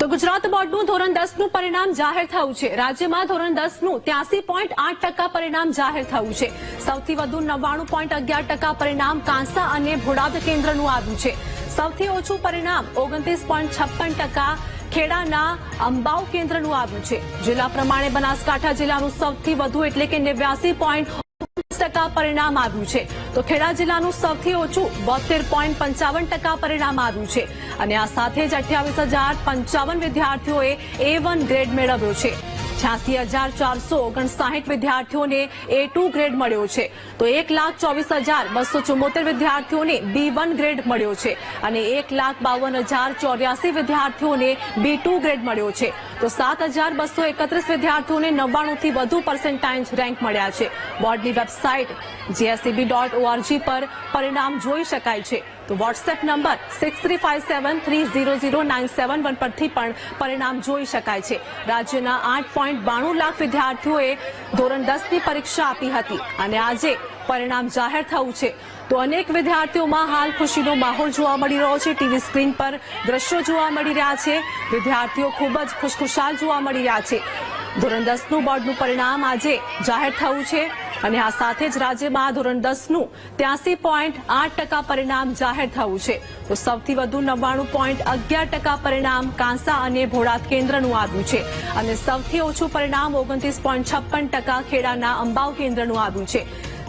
તો ગુજરાત બોર્ડનું ધોરણ 10નું પરિણામ જાહેર થયું છે। રાજ્યમાં ધોરણ 10નું 83.8% પરિણામ જાહેર થયું છે। સૌથી વધુ 99.11% પરિણામ કાંસા અને ભોળાદ કેન્દ્રનું આવ્યું છે। સૌથી ઓછું પરિણામ 29.56% ખેડાના અંબાવ કેન્દ્રનું આવ્યું છે। જિલ્લા પ્રમાણે બનાસકાંઠા જિલ્લાનું સૌથી વધુ એટલે કે 89% પરિણામ આવ્યું છે, તો ખેડા જિલ્લાનું સૌથી ઓછું 72.55% પરિણામ આવ્યું છે અને આ સાથે જ 28,055 વિદ્યાર્થીઓએ A1 ગ્રેડ મેળવ્યો છે। 86,459 વિદ્યાર્થીઓને A2 ગ્રેડ મળ્યો છે, તો 1,24,274 વિદ્યાર્થીઓને B1 ગ્રેડ મળ્યો છે અને 1,52,084 વિદ્યાર્થીઓને B2 ગ્રેડ મળ્યો છે, તો 7,231 વિદ્યાર્થીઓને 99 થી વધુ પર્સન્ટાઇજ રેન્ક મળ્યા છે। બોર્ડની વેબસાઇટ JSEB.org પર પરિણામ જોઈ શકાય છે, તો વોટ્સએપ નંબર 6357300971 પરથી પણ પરિણામ જોઈ શકાય છે। રાજ્યના 8.92 લાખ વિદ્યાર્થીઓએ ધોરણ 10ની પરીક્ષા આપી હતી અને આજે પરિણામ જાહેર થયું છે, તો અનેક વિદ્યાર્થીઓમાં હાલ ખુશીનો માહોલ જોવા મળી રહ્યો છે। ટીવી સ્ક્રીન પર દ્રશ્યો જોવા મળી રહ્યા છે, વિદ્યાર્થીઓ ખૂબ જ ખુશખુશાલ જોવા મળી રહ્યા છે। ધોરણ 10નું બોર્ડનું પરિણામ આજે જાહેર થયું છે અને આ સાથે જ રાજ્યમાં ધોરણ 10નું 83.8% પરિણામ જાહેર થયું છે, તો સૌથી વધુ 99.11% પરિણામ કાંસા અને ભોળાદ કેન્દ્રનું આવ્યું છે અને સૌથી ઓછું પરિણામ 29.56% ખેડાના અંબાવ કેન્દ્રનું આવ્યું છે।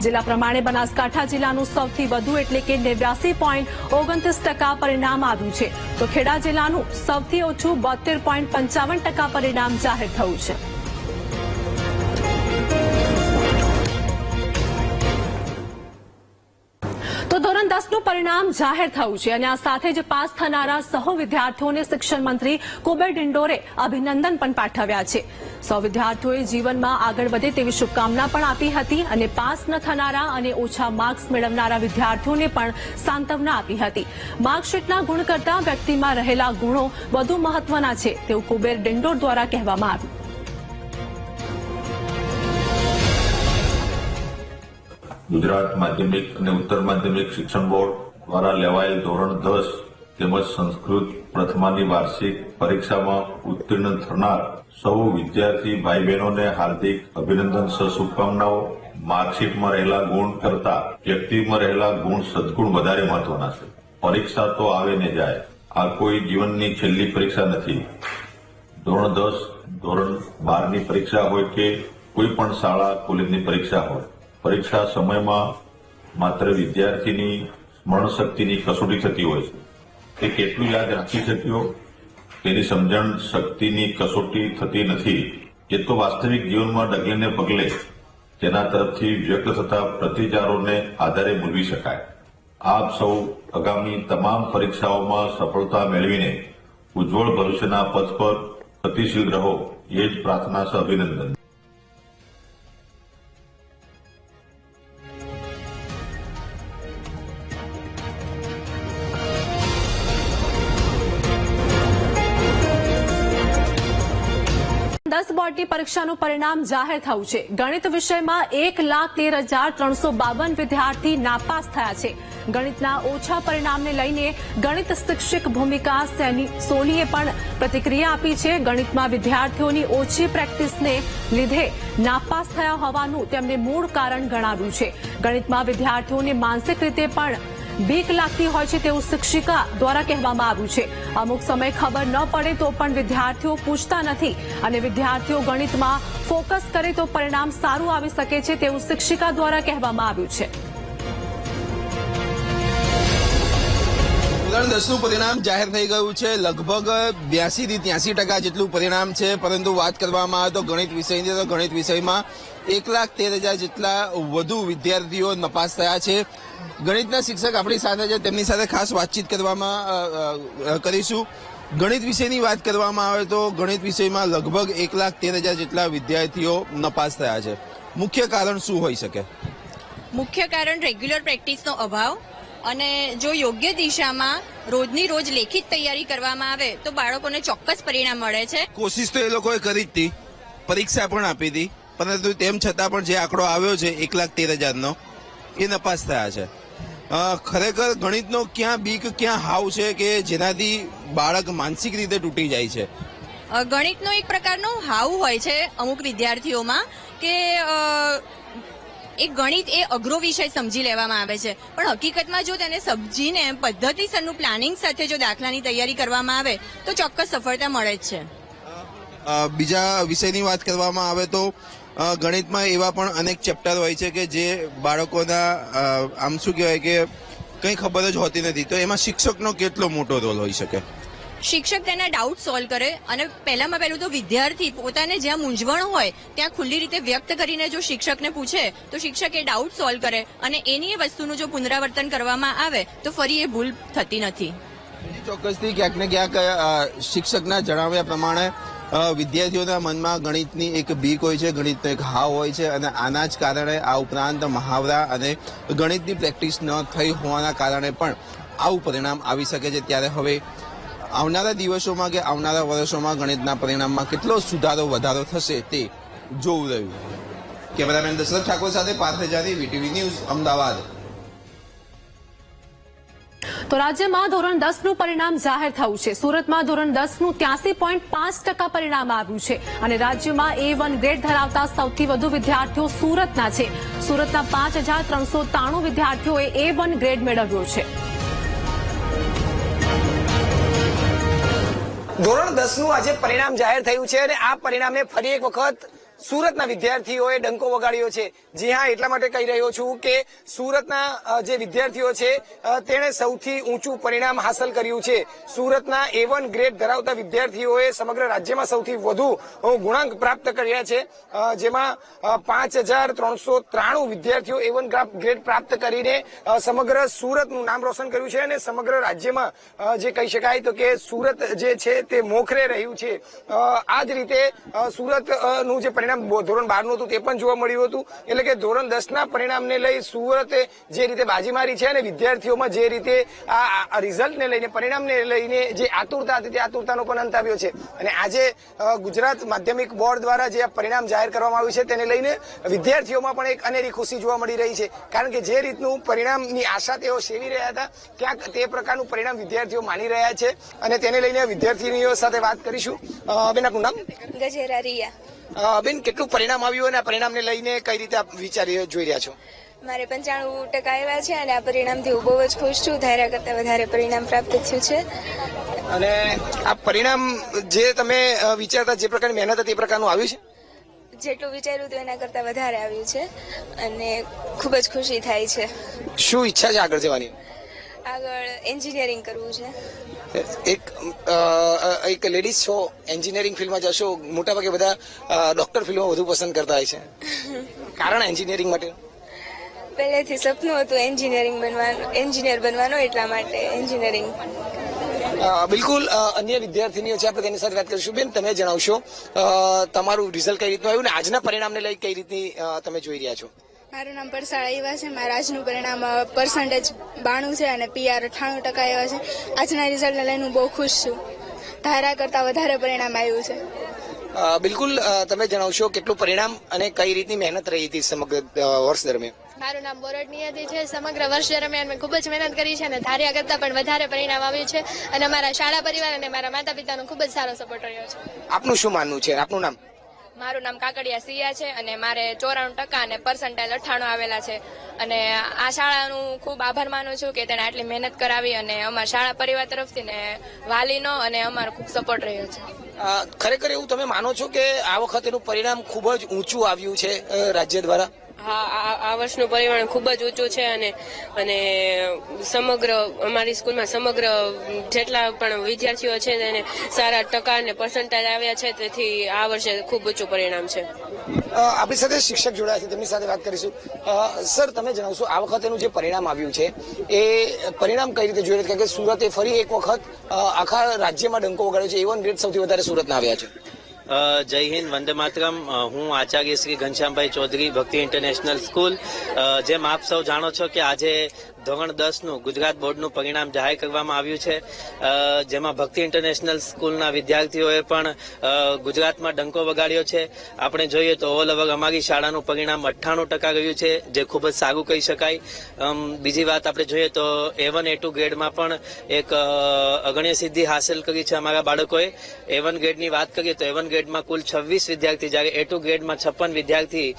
જિલ્લા પ્રમાણે બનાસકાંઠા જિલ્લાનું સૌથી વધુ એટલે કે 89.29% પરિણામ આવ્યું છે, તો ખેડા જિલ્લાનું સૌથી ઓછું 72.55% પરિણામ જાહેર થયું છે। તો ધોરણ 10નું પરિણામ જાહેર થયું છે અને આ સાથે જ પાસ થનારા સહુ વિદ્યાર્થીઓને શિક્ષણ મંત્રી કુબેર ડિંડોરે અભિનંદન પણ પાઠવ્યા છે। સૌ વિદ્યાર્થીઓએ જીવનમાં આગળ વધે તેવી શુભકામના પણ આપી હતી અને પાસ ન થનારા અને ઓછા માર્ક્સ મેળવનારા વિદ્યાર્થીઓને પણ સાંત્વના આપી હતી। માર્કશીટના ગુણ કરતાં વ્યક્તિમાં રહેલા ગુણો વધુ મહત્વના છે તેવું કુબેર ડિંડોર દ્વારા કહેવામાં આવ્યું। ગુજરાત માધ્યમિક અને ઉત્તર માધ્યમિક શિક્ષણ બોર્ડ દ્વારા લેવાયેલ ધોરણ 10 તેમજ સંસ્કૃત પ્રથમાની વાર્ષિક પરીક્ષામાં ઉત્તીર્ણ થનાર સૌ વિદ્યાર્થી ભાઈ બહેનોને હાર્દિક અભિનંદન શુભકામનાઓ। માર્કશીટમાં રહેલા ગુણ કરતા વ્યક્તિમાં રહેલા ગુણ સદગુણ વધારે મહત્વના છે। પરીક્ષા તો આવે ને જાય, આ કોઈ જીવનની છેલ્લી પરીક્ષા નથી। ધોરણ 10 ધોરણ 12ની પરીક્ષા હોય કે કોઈ પણ શાળા કોલેજની પરીક્ષા હોય, પરીક્ષા સમયમાં માત્ર વિદ્યાર્થીની સ્મરણ શક્તિની કસોટી થતી હોય છે। તે કેટલું યાદ રાખી શક્યો તેની સમજણ શક્તિની કસોટી થતી નથી। એ તો વાસ્તવિક જીવનમાં ડગલે પગલે તેના તરફથી વ્યક્ત થતા પ્રતિચારોને આધારે મૂલવી શકાય। આપ સૌ આગામી તમામ પરીક્ષાઓમાં સફળતા મેળવીને ઉજ્જવળ ભવિષ્યના પથ પર ગતિશીલ રહો, એ જ પ્રાર્થના છે। અભિનંદન। બોર્ડની પરીક્ષાનું પરિણામ જાહેર થયું છે। ગણિત વિષયમાં 1,13,352 વિદ્યાર્થી નાપાસ થયા છે। ગણિતના ઓછા પરિણામને લઈને ગણિત શિક્ષક ભૂમિકા સોનીએ પણ પ્રતિક્રિયા આપી છે। ગણિતમાં વિદ્યાર્થીઓની ઓછી પ્રેક્ટિસને લીધે નાપાસ થયા હોવાનું તેમણે મૂળ કારણ ગણાવ્યું છે। ગણિતમાં વિદ્યાર્થીઓને માનસિક રીતે પણ બીક લાગતી હોય છે તેવું શિક્ષિકા દ્વારા કહેવામાં આવ્યું છે। અમુક સમય ખબર ન પડે તો પણ વિદ્યાર્થીઓ પૂછતા નથી અને વિદ્યાર્થીઓ ગણિતમાં ફોકસ કરે તો પરિણામ સારું આવી શકે છે તેવું શિક્ષિકા દ્વારા કહેવામાં આવ્યું છે। ધોરણ 10નું પરિણામ જાહેર થઈ ગયું છે। લગભગ 82 થી 83% જેટલું પરિણામ છે, પરંતુ વાત કરવામાં આવે તો ગણિત વિષયની તો ગણિત વિષયમાં 1,13,000 જેટલા વધુ વિદ્યાર્થીઓ નપાસ થયા છે। ગણિતના શિક્ષક આપણી સાથે છે, તેમની સાથે ખાસ વાતચીત કરીશું। ગણિત વિષયની વાત કરવામાં આવે તો ગણિત વિષયમાં લગભગ 1,13,000 જેટલા વિદ્યાર્થીઓ નપાસ થયા છે। મુખ્ય કારણ શું હોઈ શકે? મુખ્ય કારણ રેગ્યુલર પ્રેક્ટિસનો અભાવ અને જો યોગ્ય દિશામાં રોજની રોજ લેખિત તૈયારી કરવામાં આવે તો બાળકોને ચોક્કસ પરિણામ મળે છે। કોશિશ તો એ લોકોએ કરી જ હતી, પરીક્ષા પણ આપી હતી, પરંતુ તેમ છતાં પણ જે આંકડો આવ્યો છે 1,13,000નો એ નપાસ થયા છે। ખરેખર ગણિતનો ક્યાં બીક ક્યાં હાવ છે કે જેનાથી બાળક માનસિક રીતે તૂટી જાય છે? ગણિતનો એક પ્રકારનો હાવ હોય છે અમુક વિદ્યાર્થીઓમાં કે એ ગણિત એ અઘરો વિષય સમજી લેવામાં આવે છે, પણ હકીકતમાં જો તેને સમજીને પદ્ધતિસરનું પ્લાનિંગ સાથે જો દાખલાની તૈયારી કરવામાં આવે તો ચોક્કસ સફળતા મળે જ છે. બીજા વિષયની વાત કરવામાં આવે તો ગણિતમાં એવા પણ અનેક ચેપ્ટર હોય છે કે જે બાળકોના આમ શું કહેવાય કે કંઈ ખબર જ હોતી નથી, તો એમાં શિક્ષકનો કેટલો મોટો રોલ હોઈ શકે? શિક્ષક તેના ડાઉટ સોલ્વ કરે અને પહેલામાં પહેલું તો વિદ્યાર્થી પોતાને જ્યાં મૂંઝવણ હોય ત્યાં ખુલ્લી રીતે વ્યક્ત કરીને જો શિક્ષકને પૂછે તો શિક્ષક એ ડાઉટ સોલ્વ કરે અને એની એ વસ્તુનું જો પુનરાવર્તન કરવામાં આવે તો ફરી એ ભૂલ થતી નથી. ચોક્કસથી ક્યાંક ને ક્યાંક શિક્ષકના જણાવ્યા પ્રમાણે વિદ્યાર્થીઓના મનમાં ગણિતની એક બીક હોય છે, ગણિતનો એક હાવ હોય છે અને આના જ કારણે આ ઉપરાંત મહાવરા અને ગણિતની પ્રેક્ટિસ ન થઈ હોવાના કારણે પણ આવું પરિણામ આવી શકે છે. ત્યારે હવે આવનારા દિવસોમાં કે આવનારા વર્ષોમાં ગણિતના પરિણામમાં કેટલો સુધારો વધારો થશે તે જોવું રહ્યું. કેમેરામેન દશરથ ઠાકોર સાથે પાર્થ જાની, વીટીવી ન્યૂઝ, અમદાવાદ. તો રાજ્યમાં ધોરણ 10 નું પરિણામ જાહેર થયું છે. સુરતમાં ધોરણ 10 નું 83.5% પરિણામ આવ્યું છે અને રાજ્યમાં A1 ગ્રેડ ધરાવતા સૌથી વધુ વિદ્યાર્થીઓ સુરતના છે. સુરતના 5393 વિદ્યાર્થીઓએ A1 ગ્રેડ મેળવ્યો છે. ધોરણ 10 નું આજે પરિણામ જાહેર થયું છે અને આ પરિણામે ફરી એક વખત સુરતના વિદ્યાર્થીઓએ ડંકો વગાડ્યો છે. જી હા, એટલા માટે કહી રહ્યો છું કે સુરતના જે વિદ્યાર્થીઓ છે તેણે સૌથી ઊંચું પરિણામ હાંસલ કર્યું છે. સુરતના A1 ગ્રેડ ધરાવતા વિદ્યાર્થીઓએ સમગ્ર રાજ્યમાં સૌથી વધુ ગુણાંક પ્રાપ્ત કર્યા છે, જેમાં 5393 વિદ્યાર્થીઓ A1 ગ્રેડ પ્રાપ્ત કરીને સમગ્ર સુરતનું નામ રોશન કર્યું છે અને સમગ્ર રાજ્યમાં જે કહી શકાય તો કે સુરત જે છે તે મોખરે રહ્યું છે. આ જ રીતે સુરતનું જે ધોરણ 12 નું હતું તે પણ જોવા મળ્યું હતું. એટલે કે ધોરણ 10 ના પરિણામને લઈ સુરતે જે રીતે બાજી મારી છે અને વિદ્યાર્થીઓમાં જે રીતે આ રિઝલ્ટને લઈને પરિણામને લઈને જે આતુરતા હતી તે આતુરતાનો પણ અંત આવ્યો છે. અને આજે ગુજરાત માધ્યમિક બોર્ડ દ્વારા જે આ પરિણામ જાહેર કરવામાં આવ્યું છે તેને લઈને વિદ્યાર્થીઓમાં પણ એક અનેરી ખુશી જોવા મળી રહી છે, કારણ કે જે રીતનું પરિણામની આશા તેઓ સેવી રહ્યા હતા ક્યાંક તે પ્રકારનું પરિણામ વિદ્યાર્થીઓ માની રહ્યા છે અને તેને લઈને વિદ્યાર્થીનીઓ સાથે વાત કરીશું. બેન, આપનું નામ? ગજેરા રિયા. બેન, કેટલું પરિણામ આવ્યું અને આ પરિણામને લઈને કઈ રીતે આપ જોઈ રહ્યા છો? મારે 95% આવ્યા છે અને આ પરિણામથી હું બહુ જ ખુશ છું. ધાર્યા કરતા વધારે પરિણામ પ્રાપ્ત થયું છે. અને આ પરિણામ જે તમે વિચારતા જે પ્રકારની મહેનત હતી એ પ્રકારનું આવ્યું છે? જેટલું વિચાર્યું હતું એના કરતા વધારે આવ્યું છે અને ખૂબ જ ખુશી થાય છે. શું ઈચ્છા છે આગળ જવાની? આગળ એન્જિનિયરિંગ કરવું છે. એક લેડીઝ છો, એન્જિનિયરિંગ ફિલ્ડમાં જશો, મોટાભાગે બધા ડોક્ટર ફિલ્ડમાં વધુ પસંદ કરતા હોય છે, કારણ એન્જિનિયરિંગ માટે? પહેલેથી સપનું હતું એન્જિનિયર બનવાનું, એટલા માટે એન્જિનિયરિંગ. બિલકુલ. અન્ય વિદ્યાર્થીનીઓ છે, આપણે તેની સાથે વાત કરીશું. બેન, તમે જણાવશો તમારું રિઝલ્ટ કઈ રીતનું આવ્યું અને આજના પરિણામને લઈ કઈ રીતની તમે જોઈ રહ્યા છો? મારું નામ પરસાળ એવા છે. મારા આજનું પરિણામ પર્સન્ટેજ 92 છે અને PR 98% આવ્યા છે. આજના રિઝલ્ટને લઈને હું બહુ ખુશ છું. ધારા કરતા વધારે પરિણામ આવ્યું છે. બિલકુલ. તમે જણાવશો કેટલું પરિણામ અને કઈ રીતની મહેનત રહી હતી સમગ્ર વર્ષ દરમિયાન? મારું નામ બોરડ નિયતિ છે. સમગ્ર વર્ષ દરમિયાન મેં ખૂબ જ મહેનત કરી છે અને ધાર્યા કરતા પણ વધારે પરિણામ આવ્યું છે અને અમારા શાળા પરિવાર અને મારા માતા પિતાનો ખૂબ જ સારો સપોર્ટ રહ્યો છે. આપનું શું માનવું છે? આપનું નામ? મારું નામ કાકડિયા સિયા છે અને મારે 94% અને પર્સન્ટાઇલ 98 આવેલા છે અને આ શાળાનું ખૂબ આભાર માનું છું કે તેણે આટલી મહેનત કરાવી અને અમારા શાળા પરિવાર તરફથી ને વાલીનો અને અમારો ખૂબ સપોર્ટ રહ્યો છે. ખરેખર એવું તમે માનો છો કે આ વખતેનું પરિણામ ખૂબ જ ઊંચું આવ્યું છે રાજ્ય દ્વારા? હા, આ વર્ષનું પરિણામ ખૂબ જ ઊંચું છે અને સમગ્ર અમારી સ્કૂલમાં સમગ્ર જેટલા પણ વિદ્યાર્થીઓ છે તેને સારા ટકા અને પર્સન્ટાઇલ આવ્યા છે, તેથી આ વર્ષે ખૂબ ઊંચું પરિણામ છે. આપણી સાથે શિક્ષક જોડાયા છે, તેમની સાથે વાત કરીશું. સર, તમે જણાવશો આ વખતેનું જે પરિણામ આવ્યું છે એ પરિણામ કઈ રીતે જોઈ રહ્યા? કે સુરતે ફરી એક વખત આખા રાજ્યમાં ડંકો વગાડ્યો છે. A1 ગ્રેડ સૌથી વધારે સુરતના આવ્યા છે. જય હિન્દ, વંદે માતરમ. હું આચાર્ય શ્રી ઘનશ્યામભાઈ ચૌધરી, ભક્તિ ઇન્ટરનેશનલ સ્કૂલ. જેમ આપ સૌ જાણો છો કે આજે ધોરણ 10 નું ગુજરાત બોર્ડનું પરિણામ જાહેર કરવામાં આવ્યું છે, જેમાં ભક્તિ ઇન્ટરનેશનલ સ્કૂલના વિદ્યાર્થીઓએ પણ ગુજરાતમાં ડંકો વગાડ્યો છે. આપણે જોઈએ તો ઓલ ઓવર અમારી શાળાનું પરિણામ 98% રહ્યું છે, જે ખૂબ જ સારું કહી શકાય. બીજી વાત આપણે જોઈએ તો A1 A2 ગ્રેડમાં પણ એક અગણ્ય સિદ્ધિ હાંસલ કરી છે અમારા બાળકોએ. A1 ગ્રેડની વાત કરીએ તો A1 ગ્રેડમાં કુલ 26 વિદ્યાર્થી, જ્યારે A2 ગ્રેડમાં 56 વિદ્યાર્થી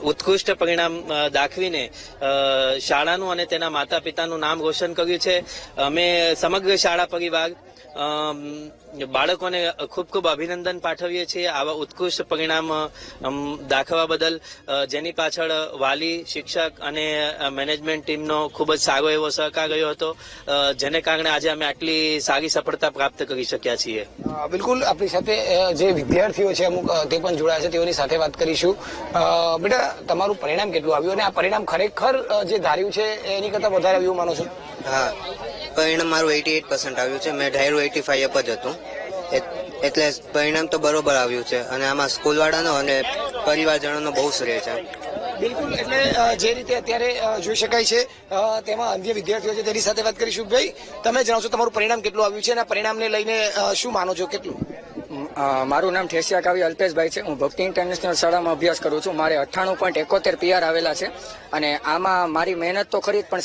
ઉત્કૃષ્ટ પરિણામ દાખવીને શાળાનું અને તેના માતા પિતાનું નામ રોશન કર્યું છે. અમે સમગ્ર શાળા પરિવાર બાળકોને ખૂબ ખૂબ અભિનંદન પાઠવીએ છીએ આવા ઉત્કૃષ્ટ પરિણામ દાખવવા બદલ, જેની પાછળ વાલી, શિક્ષક અને મેનેજમેન્ટ ટીમનો ખૂબ જ સારો એવો સહકાર રહ્યો હતો, જેને કારણે આજે અમે આટલી સારી સફળતા પ્રાપ્ત કરી શક્યા છીએ. બિલકુલ, આપણી સાથે જે વિદ્યાર્થીઓ છે અમુક તે પણ જોડાયા છે, તેઓની સાથે વાત કરીશું. બેટા, તમારું પરિણામ કેટલું આવ્યું અને આ પરિણામ ખરેખર જે ધાર્યું છે એની કરતા વધારે આવ્યું માનો છો? હા, પરિણામ મારું 88% આવ્યું છે. મેં ધાર્યું 85 અપ જ હતું, એટલે પરિણામ તો બરોબર આવ્યું છે અને આમાં સ્કૂલવાળાનો અને પરિવારજનોનો બહુ શ્રેય છે. બિલકુલ, એટલે જે રીતે અત્યારે જોઈ શકાય છે તેમાં અન્ય વિદ્યાર્થીઓ છે તેની સાથે વાત કરીશું. ભાઈ, તમે જણાવશો તમારું પરિણામ કેટલું આવ્યું છે અને આ પરિણામને લઈને શું માનો છો, કેટલું? મારું નામ ઠેસિયા કાવી અલ્પેશભાઈ છે. હું ભક્તિ ઇન્ટરનેશનલ શાળામાં અભ્યાસ કરું છું. મારે 98.71 PR આવેલા છે અને આમાં મારી મહેનત તો ખરી જ, પણ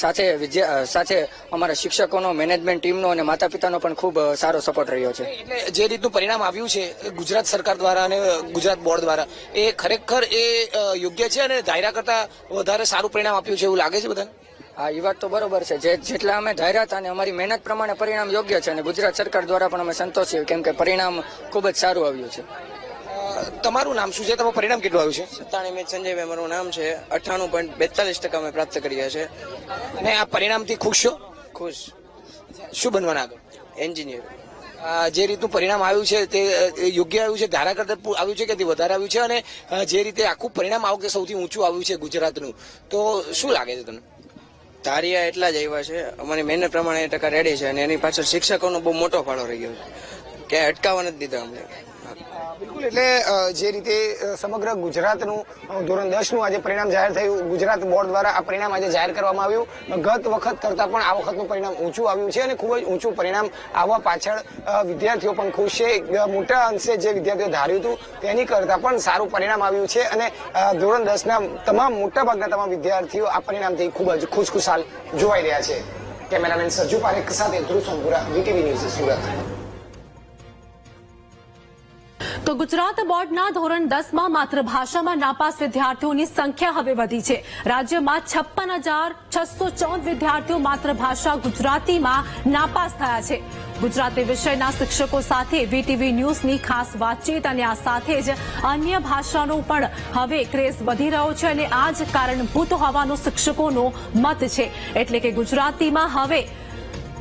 સાથે અમારા શિક્ષકોનો, મેનેજમેન્ટ ટીમનો અને માતા પિતાનો પણ ખૂબ સારો સપોર્ટ રહ્યો છે. એટલે જે રીતનું પરિણામ આવ્યું છે ગુજરાત સરકાર દ્વારા અને ગુજરાત બોર્ડ દ્વારા, એ ખરેખર એ યોગ્ય છે અને ધાર્યા કરતા વધારે સારું પરિણામ આપ્યું છે એવું લાગે છે બધાને? હા, એ વાત તો બરોબર છે. જેટલા અમે ધાર્યા હતા અને અમારી મહેનત પ્રમાણે પરિણામ યોગ્ય છે અને ગુજરાત સરકાર દ્વારા પણ અમે સંતોષ છીએ, કેમ કે પરિણામ ખૂબ જ સારું આવ્યું છે. તમારું નામ શું છે? તમારું પરિણામ કેટલું આવ્યું છે? સત્તાણી મેં સંજયભાઈ મારું નામ છે. 98.42% અમે પ્રાપ્ત કર્યા છે. અને આ પરિણામથી ખુશ છો? ખુશ. શું બનવાના આગળ? એન્જિનિયર. જે રીતનું પરિણામ આવ્યું છે તે યોગ્ય આવ્યું છે, ધારા કરતા આવ્યું છે કે તે વધારે આવ્યું છે? અને જે રીતે આખું પરિણામ આ વખતે સૌથી ઊંચું આવ્યું છે ગુજરાતનું, તો શું લાગે છે તમને? ધાર્યા એટલા જ આવ્યા છે. અમારી મહેનત પ્રમાણે 1% રેડી છે અને એની પાછળ શિક્ષકોનો બહુ મોટો ફાળો રહ્યો છે, કે અટકાવવા નથી દીધા અમને. બિલકુલ, એટલે જે રીતે સમગ્ર ગુજરાતનું ધોરણ 10નું આજે પરિણામ જાહેર થયું, ગુજરાત બોર્ડ દ્વારા આ પરિણામ આજે જાહેર કરવામાં આવ્યું. ગત વખત કરતા પણ આ વખતનું પરિણામ ઊંચું આવ્યું છે અને ખૂબ જ ઊંચું પરિણામ આવવા પાછળ વિદ્યાર્થીઓ પણ ખુશ છે. મોટા અંશે જે વિદ્યાર્થીઓ ધાર્યું હતું તેની કરતા પણ સારું પરિણામ આવ્યું છે અને ધોરણ 10ના તમામ મોટાભાગના તમામ વિદ્યાર્થીઓ આ પરિણામથી ખૂબ જ ખુશખુશાલ જોવાઈ રહ્યા છે. કેમેરામેન સરજુ પારેખ સાથે ધ્રુવ સોમપુરા, વીટીવી ન્યૂઝ, સુરત. તો ગુજરાત બોર્ડના ધોરણ 10માં માતૃભાષામાં નાપાસ વિદ્યાર્થીઓની સંખ્યા હવે વધી છે. રાજ્યમાં 56,614 વિદ્યાર્થીઓ માતૃભાષા ગુજરાતીમાં નાપાસ થયા છે. ગુજરાતી વિષયના શિક્ષકો સાથે વીટીવી ન્યૂઝની ખાસ વાતચીત અને આ સાથે જ અન્ય ભાષાનો પણ હવે ક્રેઝ વધી રહ્યો છે અને આ જ કારણભૂત હોવાનો શિક્ષકોનો મત છે. એટલે કે ગુજરાતીમાં હવે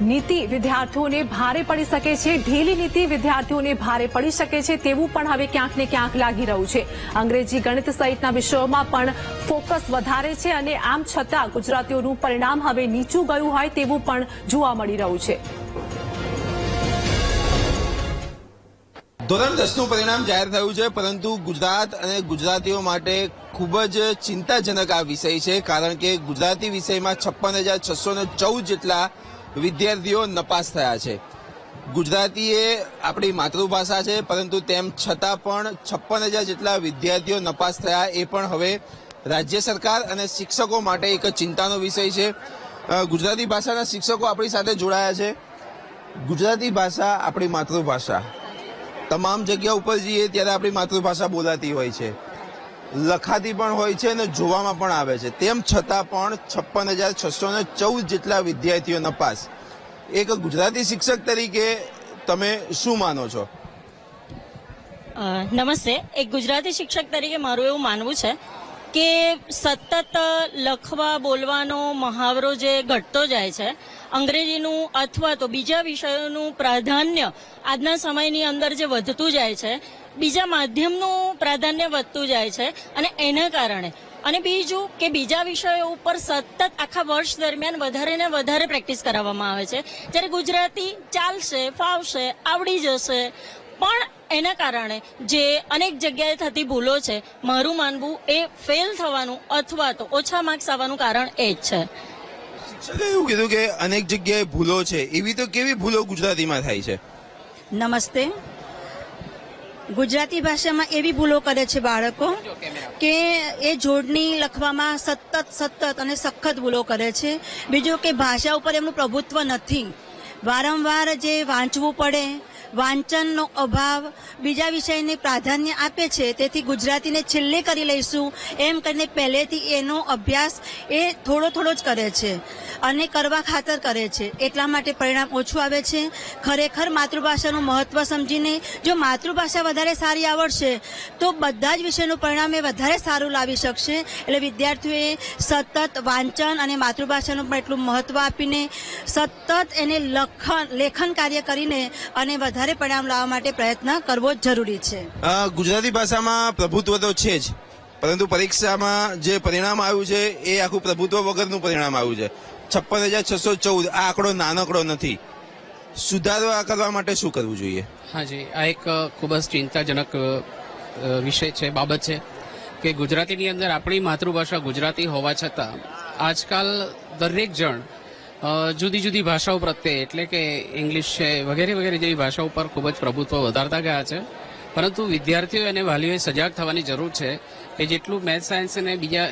નીતિ વિદ્યાર્થીઓને ભારે પડી શકે છે, ઢીલી નીતિ વિદ્યાર્થીઓને ભારે પડી શકે છે તેવું પણ હવે ક્યાંક ને ક્યાંક લાગી રહ્યું છે. અંગ્રેજી, ગણિત સહિતના વિષયોમાં પણ ફોકસ વધારે છે અને આમ છતાં ગુજરાતીઓનું પરિણામ હવે નીચું ગયું હોય તેવું પણ જોવા મળી રહ્યું છે. ધોરણ 10નું પરિણામ જાહેર થયું છે, પરંતુ ગુજરાત અને ગુજરાતીઓ માટે ખૂબ જ ચિંતાજનક આ વિષય છે, કારણ કે ગુજરાતી વિષયમાં 56,614 જેટલા વિદ્યાર્થીઓ નપાસ થયા છે. ગુજરાતી એ આપણી માતૃભાષા છે, પરંતુ તેમ છતાં પણ 56,000 જેટલા વિદ્યાર્થીઓ નપાસ થયા એ પણ હવે રાજ્ય સરકાર અને શિક્ષકો માટે એક ચિંતાનો વિષય છે. ગુજરાતી ભાષાના શિક્ષકો આપણી સાથે જોડાયા છે. ગુજરાતી ભાષા આપણી માતૃભાષા, તમામ જગ્યા ઉપર જઈએ ત્યારે આપણી માતૃભાષા બોલાતી હોય છે, લખાતી પણ હોય છે અને જોવામાં પણ આવે છે. તેમ છતાં પણ 56,614 જેટલા વિદ્યાર્થીઓ નપાસ. એક ગુજરાતી શિક્ષક તરીકે તમે શું માનો છો? નમસ્તે. એક ગુજરાતી શિક્ષક તરીકે મારું એવું માનવું છે કે સતત લખવા બોલવાનો મહાવરો જે ઘટતો જાય છે, અંગ્રેજીનું અથવા તો બીજા વિષયોનું પ્રાધાન્ય આજના સમયની અંદર જે વધતું જાય છે, બીજા માધ્યમનું પ્રાધાન્ય વધતું જાય છે અને એના કારણે, અને બીજું કે બીજા વિષયો ઉપર સતત આખા વર્ષ દરમિયાન વધારે ને વધારે પ્રેક્ટિસ કરાવવામાં આવે છે, જ્યારે ગુજરાતી ચાલશે, ફાવશે, આવડી જશે, પણ એના કારણે જે અનેક જગ્યાએ થતી ભૂલો છે, મારું માનવું એ ફેલ થવાનું અથવા તો ઓછા માર્ક્સ આવવાનું કારણ એ જ છે. શિક્ષકે એવું કીધું કે અનેક જગ્યાએ ભૂલો છે, એવી તો કેવી ભૂલો ગુજરાતીમાં થાય છે? નમસ્તે. ગુજરાતી ભાષામાં એવી ભૂલો કરે છે બાળકો કે એ જોડણી લખવામાં સતત અને સખત ભૂલો કરે છે. બીજું કે ભાષા ઉપર એમનું પ્રભુત્વ નથી. વારંવાર જે વાંચવું પડે, વાંચનનો અભાવ, બીજા વિષયને પ્રાધાન્ય આપે છે. તેથી ગુજરાતીને છેલ્લે કરી લઈશું એમ કરીને પહેલેથી એનો અભ્યાસ એ થોડો જ કરે છે અને કરવા ખાતર કરે છે. એટલા માટે પરિણામ ઓછું આવે છે. ખરેખર માતૃભાષાનું મહત્વ સમજીને જો માતૃભાષા વધારે સારી આવડશે તો બધા જ વિષયનું પરિણામ એ વધારે સારું લાવી શકશે. એટલે વિદ્યાર્થીઓએ સતત વાંચન અને માતૃભાષાનું પણ એટલું મહત્વ આપીને સતત એને લેખન કાર્ય કરીને અને વધારે પરિણામ લાવવા માટે પ્રયત્ન કરવો જરૂરી છે. ગુજરાતી ભાષામાં પ્રભુત્વ તો છે જ, પરંતુ પરીક્ષામાં જે પરિણામ આવ્યું છે એ આખું પ્રભુત્વ વગરનું પરિણામ આવ્યું છે. 56,614 આ આંકડો નાનકડો નથી. સુધારો કરવા માટે શું કરવું જોઈએ? હાજી, આ એક ખૂબ જ ચિંતાજનક વિષય છે, બાબત છે કે ગુજરાતીની અંદર આપણી માતૃભાષા ગુજરાતી હોવા છતાં આજકાલ દરેક જણ જુદી જુદી ભાષાઓ પ્રત્યે એટલે કે ઇંગ્લિશ છે વગેરે જેવી ભાષાઓ પર ખૂબ જ પ્રભુત્વ વધારતા ગયા છે. પરંતુ વિદ્યાર્થીઓ અને વાલીઓએ સજાગ થવાની જરૂર છે કે જેટલું મેથ્સ, સાયન્સ અને બીજા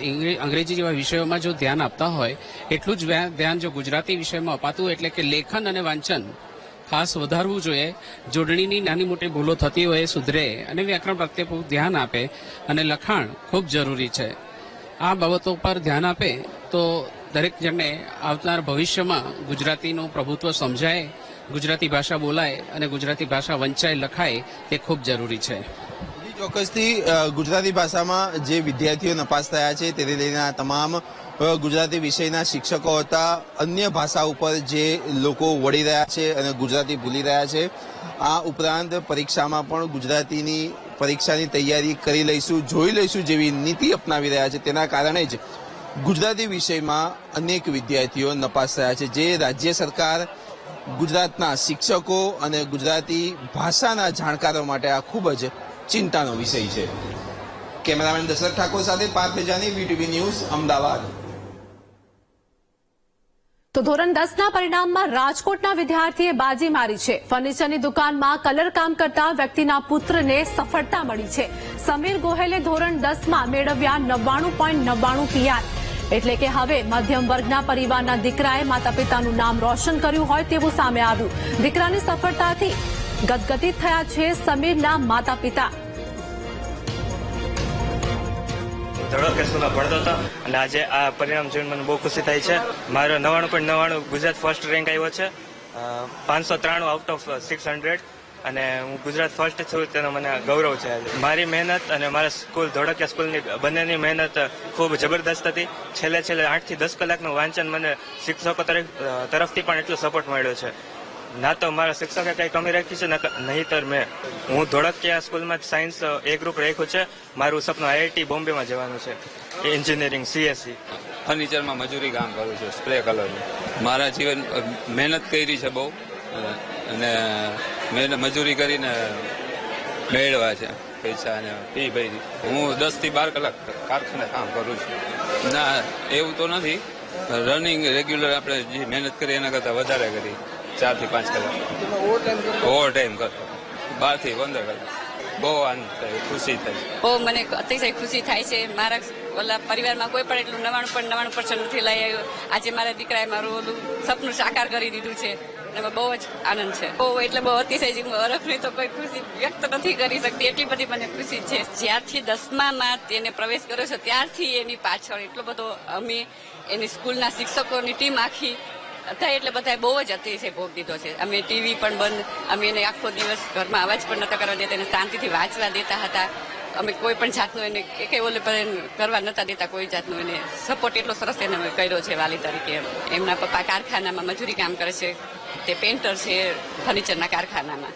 અંગ્રેજી જેવા વિષયોમાં જો ધ્યાન આપતા હોય એટલું જ ધ્યાન જો ગુજરાતી વિષયમાં અપાતું એટલે કે લેખન અને વાંચન ખાસ વધારવું જોઈએ. જોડણીની નાની મોટી ભૂલો થતી હોય એ સુધરે અને વ્યાકરણ પ્રત્યે ખૂબ ધ્યાન આપે અને લખાણ ખૂબ જરૂરી છે. આ બાબતો પર ધ્યાન આપે તો દરેક જણને આવનાર ભવિષ્યમાં ગુજરાતીનું પ્રભુત્વ સમજાય, ગુજરાતી ભાષા બોલાય અને ગુજરાતી ભાષા વંચાય, લખાય તે ખૂબ જરૂરી છે. ચોક્કસથી ગુજરાતી ભાષામાં જે વિદ્યાર્થીઓ નપાસ થયા છે તેને લઈને તમામ ગુજરાતી વિષયના શિક્ષકો હતા. અન્ય ભાષા ઉપર જે લોકો વળી રહ્યા છે અને ગુજરાતી ભૂલી રહ્યા છે. આ ઉપરાંત પરીક્ષામાં પણ ગુજરાતીની પરીક્ષાની તૈયારી કરી લઈશું, જોઈ લઈશું જેવી નીતિ અપનાવી રહ્યા છે તેના કારણે જ ગુજરાતી વિષયમાં અનેક વિદ્યાર્થીઓ નપાસ થયા છે. જે રાજ્ય સરકાર, ગુજરાતના શિક્ષકો અને ગુજરાતી ભાષાના જાણકારો માટે આ ખૂબ જ ચિંતાનો વિષય છે. કેમેરામેન દશરથ ઠાકોર સાથે પાર્થ તેજાની, વીટીવી ન્યૂઝ, અમદાવાદ. તો ધોરણ 10ના પરિણામમાં રાજકોટના વિદ્યાર્થીએ બાજી મારી છે. ફર્નિચરની દુકાનમાં કલર કામ કરતા વ્યક્તિના પુત્રને સફળતા મળી છે. સમીર ગોહેલે ધોરણ 10માં મેળવ્યા 99.99 PR. એટલે કે હવે મધ્યમ વર્ગના પરિવારના દીકરાએ માતા પિતાનું નામ રોશન કર્યું હોય તેવું સામે આવ્યું. દીકરાની સફળતાથી ગદગદિત થયા છે સમીરના માતા પિતા. ધોળકા સ્કૂલમાં ભણતો હતો અને આજે આ પરિણામ જોઈને મને બહુ ખુશી થાય છે. મારો 99.99 ગુજરાત ફર્સ્ટ રેન્ક આવ્યો છે, 593 આઉટ ઓફ 600 અને હું ગુજરાત ફર્સ્ટ છું તેનો મને ગૌરવ છે. મારી મહેનત અને મારા સ્કૂલ ધોળકિયા સ્કૂલની બંનેની મહેનત ખૂબ જબરદસ્ત હતી. છેલ્લે 8 થી 10 કલાકનું વાંચન મને શિક્ષકો તરફથી પણ એટલો સપોર્ટ મળ્યો છે. ના તો મારા શિક્ષકે કઈ કમી રાખી છે નહીંતર હું ધોળકિયા સ્કૂલમાં સાયન્સ એ ગ્રુપ રાખ્યું છે. મારું સપનું IIT બોમ્બેમાં જવાનું છે, એન્જિનિયરિંગ CSE. ફર્નિચરમાં મજૂરી કામ કરું છું, સ્પ્રે કલરનું. મારા જીવન મહેનત કરી છે બહુ અને મજૂરી કરીને મેળવ્યા છે પૈસા અને ફી ભરી. હું 10 થી 12 કલાક કારખાને કામ કરું છું. ના એવું તો નથી, રનિંગ રેગ્યુલર આપણે જે મહેનત કરીએ એના કરતાં વધારે કરી, 4 થી 5 કલાક ઓવર ટાઈમ કરતો, 12 થી 15 કલાક. બહુ આનંદ થાય, ખુશી થાય. બહુ મને અતિશય ખુશી થાય છે. મારા પરિવારમાં કોઈ પણ એટલું 99.99% નથી લઈ આવ્યું. આજે મારા દીકરાએ મારું ઓલું સપનું સાકાર કરી દીધું છે અને બહુ જ આનંદ છે. બહુ અતિશય અરખની તો કોઈ ખુશી વ્યક્ત નથી કરી શકતી, એટલી બધી મને ખુશી છે. જ્યારથી 10માં તેને પ્રવેશ કર્યો છે ત્યારથી એની પાછળ એટલો બધો અમે એની સ્કૂલના શિક્ષકોની ટીમ આખી હતા એટલે બધા બહુ જ અતિશય ભોગ દીધો છે. અમે ટીવી પણ બંધ, અમે એને આખો દિવસ ઘરમાં અવાજ પણ નતા કરવા દેતા, એને શાંતિથી વાંચવા દેતા હતા. અમે કોઈ પણ જાતનો એને એક ઓલે કરવા નતા દેતા, કોઈ જાતનો એને સપોર્ટ એટલો સરસ એને કર્યો છે વાલી તરીકે. એમના પપ્પા કારખાનામાં મજૂરી કામ કરે છે, તે પેન્ટર છે ફર્નિચરના કારખાનામાં.